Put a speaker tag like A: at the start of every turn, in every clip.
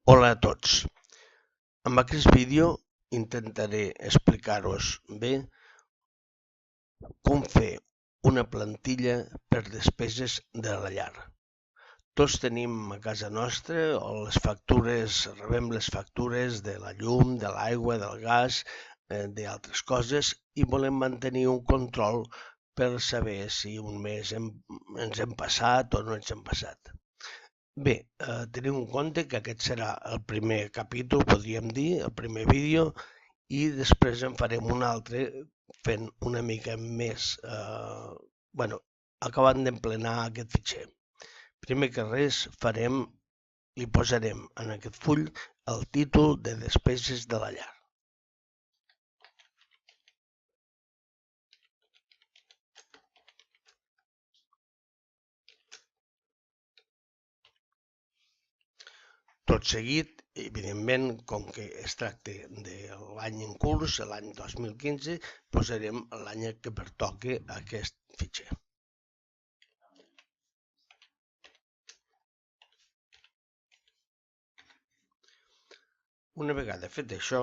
A: Hola a tots. En aquest vídeo intentaré explicar-vos bé com fer una plantilla per despeses de la llar. Tots tenim a casa nostra les factures, rebem les factures de la llum, de l'aigua, del gas, d'altres coses i volem mantenir un control per saber si un mes ens hem passat o no ens hem passat. Bé, teniu en compte que aquest serà el primer capítol, podríem dir, el primer vídeo, i després en farem un altre fent una mica més, acabant d'emplenar aquest fitxer. Primer que res li posarem en aquest full el títol de despeses de la llar. Tot seguit, evidentment, com que es tracta de l'any en curs, l'any 2015, posarem l'any que pertoca a aquest fitxer. Una vegada fet això,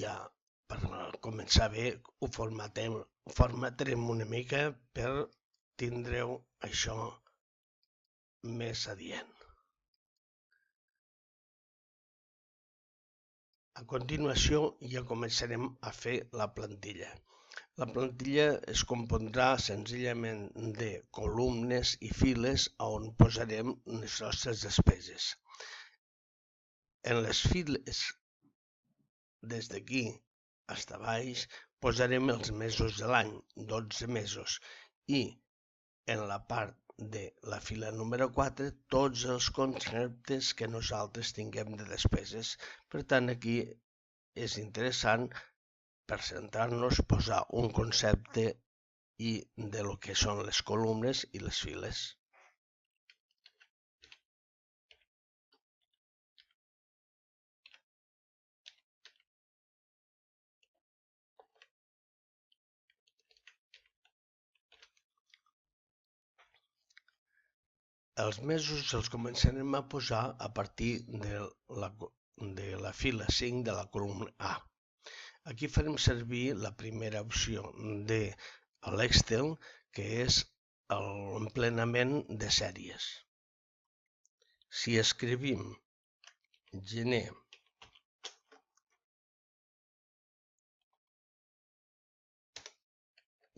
A: ja per començar bé ho formatarem una mica per tindreu això més adient. A continuació ja començarem a fer la plantilla. La plantilla es compondrà senzillament de columnes i files on posarem les nostres despeses. En les files, des d'aquí fins a baix, posarem els mesos de l'any, 12 mesos, i en la part de la fila número 4 tots els conceptes que nosaltres tinguem de despeses. Per tant, aquí és interessant, per centrar-nos, posar un concepte i de lo que són les columnes i les files. Els mesos els començarem a posar a partir de la fila 5 de la columna A. Aquí farem servir la primera opció de l'Excel, que és l'emplenament de sèries. Si escrivim gener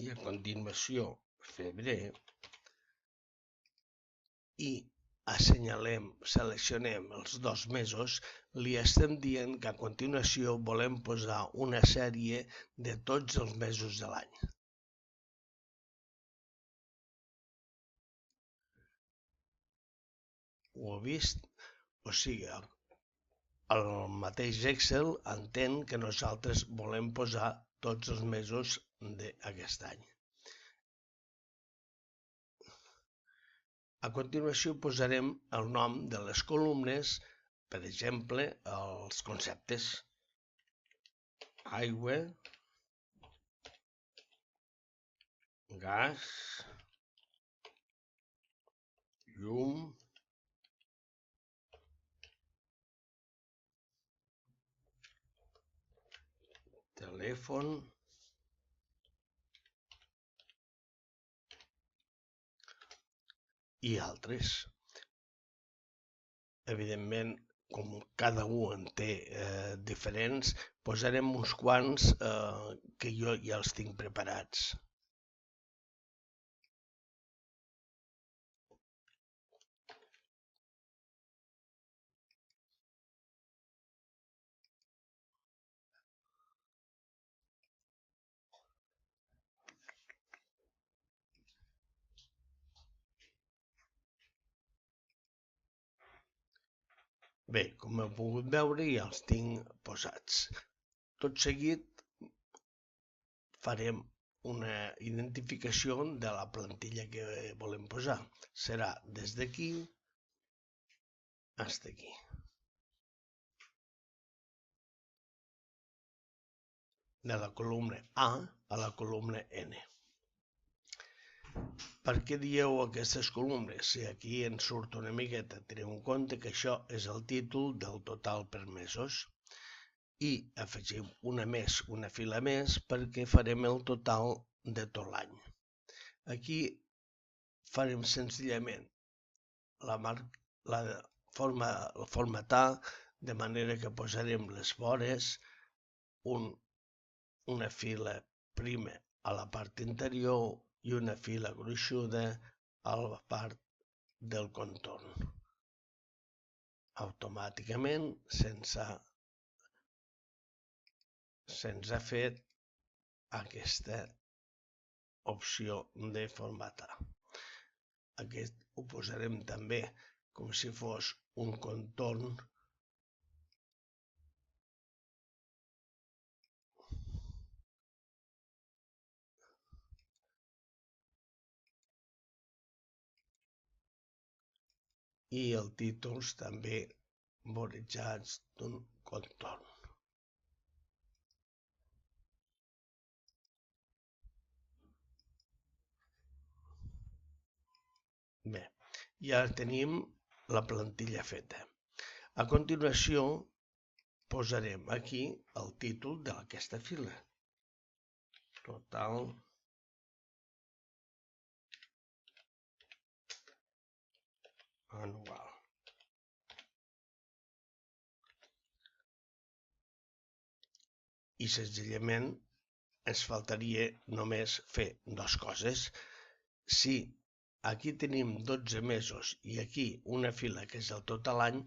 A: i a continuació febrer i seleccionem els 2 mesos, li estem dient que a continuació volem posar una sèrie de tots els mesos de l'any. Ho heu vist? O sigui, el mateix Excel entén que nosaltres volem posar tots els mesos d'aquest any. A continuació posarem el nom de les columnes, per exemple, els conceptes: aigua, gas, llum, telèfon, i altres. Evidentment, com cada un en té diferents, posarem uns quants que jo ja els tinc preparats. Bé, com heu pogut veure, ja els tinc posats. Tot seguit farem una identificació de la plantilla que volem posar. Serà des d'aquí fins aquí. De la columna A a la columna N. Per què dieu aquestes columnes? Si aquí ens surt una miqueta, teniu en compte que això és el títol del total per mesos. I afegim una fila més, perquè farem el total de tot l'any. Aquí farem senzillament formatar, de manera que posarem les vores, una fila prima a la part interior i una fila gruixuda a la part del contorn. Automàticament se'ns ha fet aquesta opció de formatar. Aquest ho posarem també com si fos un contorn . I els títols també vorejats d'un contorn. Bé, ja tenim la plantilla feta. A continuació, posarem aquí el títol d'aquesta fila. Total anual. I senzillament ens faltaria només fer dues coses. Si aquí tenim 12 mesos i aquí una fila que és el tot l'any,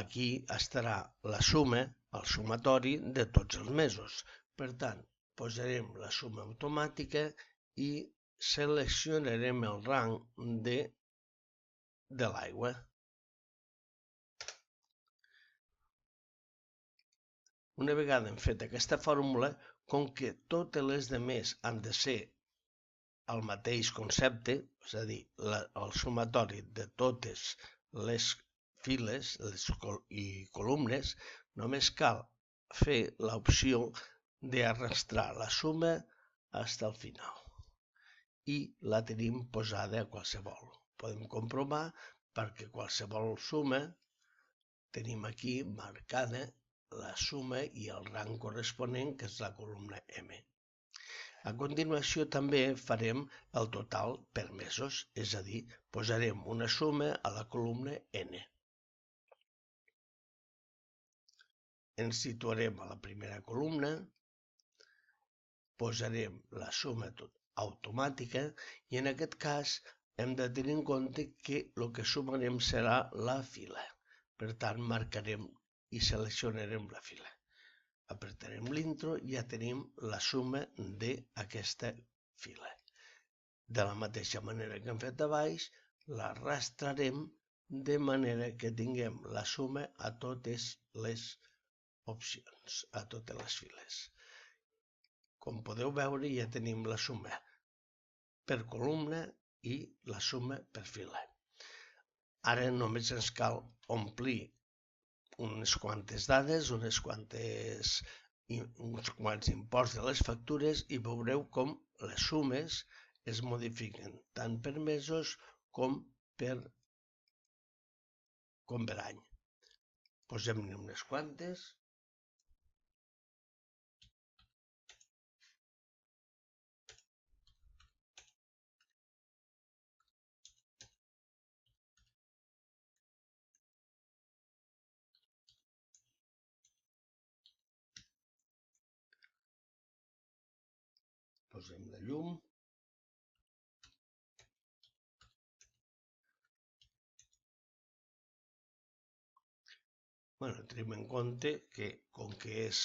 A: aquí estarà la suma, el sumatori de tots els mesos. Per tant, posarem la suma automàtica i seleccionarem el rang de l'aigua. Una vegada hem fet aquesta fórmula, com que totes les demés han de ser el mateix concepte, és a dir, el sumatori de totes les files i columnes, només cal fer l'opció d'arrastrar la suma fins al final. I la tenim posada a qualsevol. Podem comprovar perquè qualsevol suma tenim aquí marcada la suma i el rang corresponent, que és la columna M. A continuació també farem el total per mesos, és a dir, posarem una suma a la columna N. Ens situarem a la primera columna, posarem la suma automàtica i en aquest cas hem de tenir en compte que el que sumarem serà la fila. Per tant, marcarem i seleccionarem la fila. Apretarem l'intro i ja tenim la suma d'aquesta fila. De la mateixa manera que hem fet a baix, l'arrastrarem de manera que tinguem la suma a totes les opcions, a totes les files. Com podeu veure, ja tenim la suma per columna i la suma per fila. Ara només ens cal omplir unes quantes dades, uns quants imports de les factures i veureu com les sumes es modifiquen tant per mesos com per any. Posem-ne unes quantes. Posem la llum. Tenim en compte que, com que és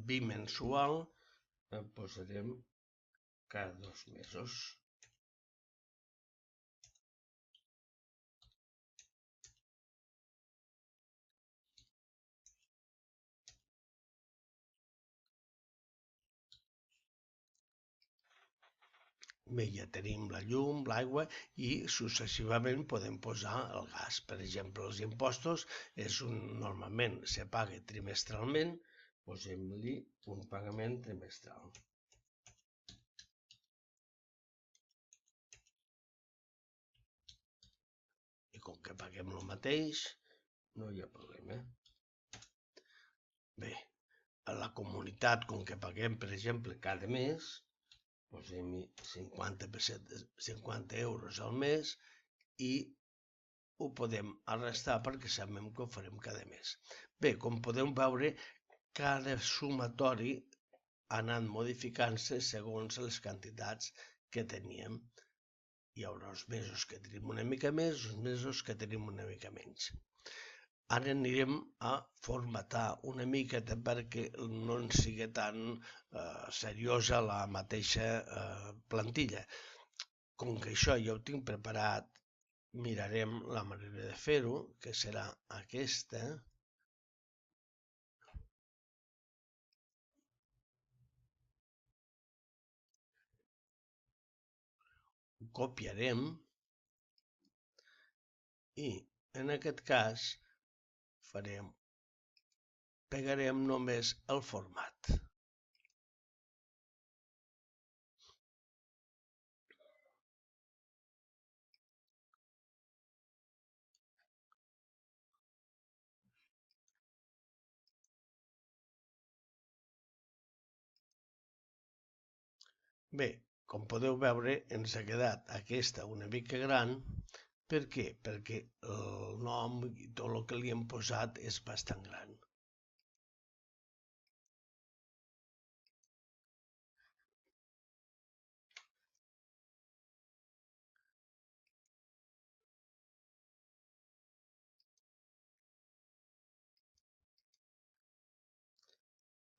A: bimensual, posarem cada 2 mesos. Bé, ja tenim la llum, l'aigua i successivament podem posar el gas. Per exemple, els impostos normalment se paga trimestralment, posem-li un pagament trimestral. com que paguem el mateix, no hi ha problema. Bé, a la comunitat, com que paguem, per exemple, cada mes, posem-hi 50 euros al mes i ho podem arrestar perquè sabem que ho farem cada mes. Bé, com podeu veure, cada sumatori ha anat modificant-se segons les quantitats que teníem. Hi haurà uns mesos que tenim una mica més, uns mesos que tenim una mica menys. Ara anirem a formatar una miqueta perquè no ens sigui tan seriosa la mateixa plantilla. Com que això ja ho tinc preparat, mirarem la manera de fer-ho, que serà aquesta. Ho copiarem i en aquest cas pegarem només el format. Bé, com podeu veure, ens ha quedat aquesta una mica gran. Per què? Perquè el nom i tot el que li hem posat és bastant gran.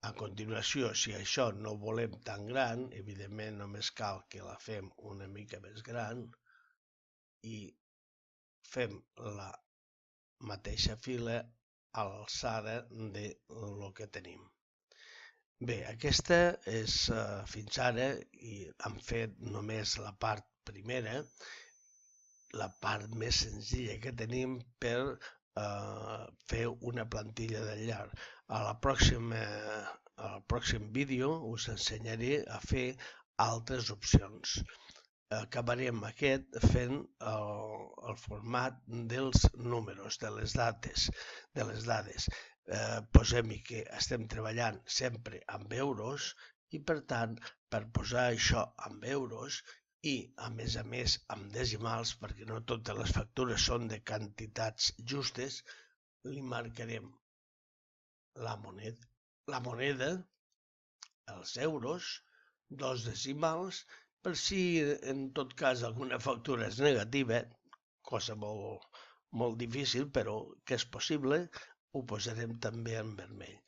A: A continuació, si això no ho volem tan gran, evidentment només cal que la fem una mica més gran i fem la mateixa fila a l'alçada del que tenim. Bé, aquesta és fins ara, i hem fet només la part primera, la part més senzilla que tenim per fer una plantilla de llarg. Al pròxim vídeo us ensenyaré a fer altres opcions. Acabarem aquest fent el format dels números, de les dades. Posem-hi que estem treballant sempre amb euros i, per tant, per posar això amb euros i, a més amb decimals, perquè no totes les factures són de quantitats justes, li marcarem la moneda, els euros, 2 decimals, per si en tot cas alguna factura és negativa, cosa molt difícil, però que és possible, ho posarem també en vermell.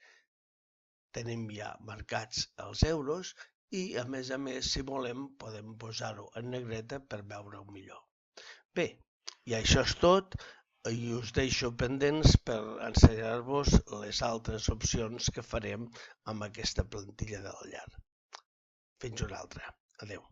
A: Tenim ja marcats els euros i, a més, si volem, podem posar-ho en negreta per veure-ho millor. Bé, i això és tot, i us deixo pendents per ensenyar-vos les altres opcions que farem amb aquesta plantilla del llarg. Fins una altra. Adéu.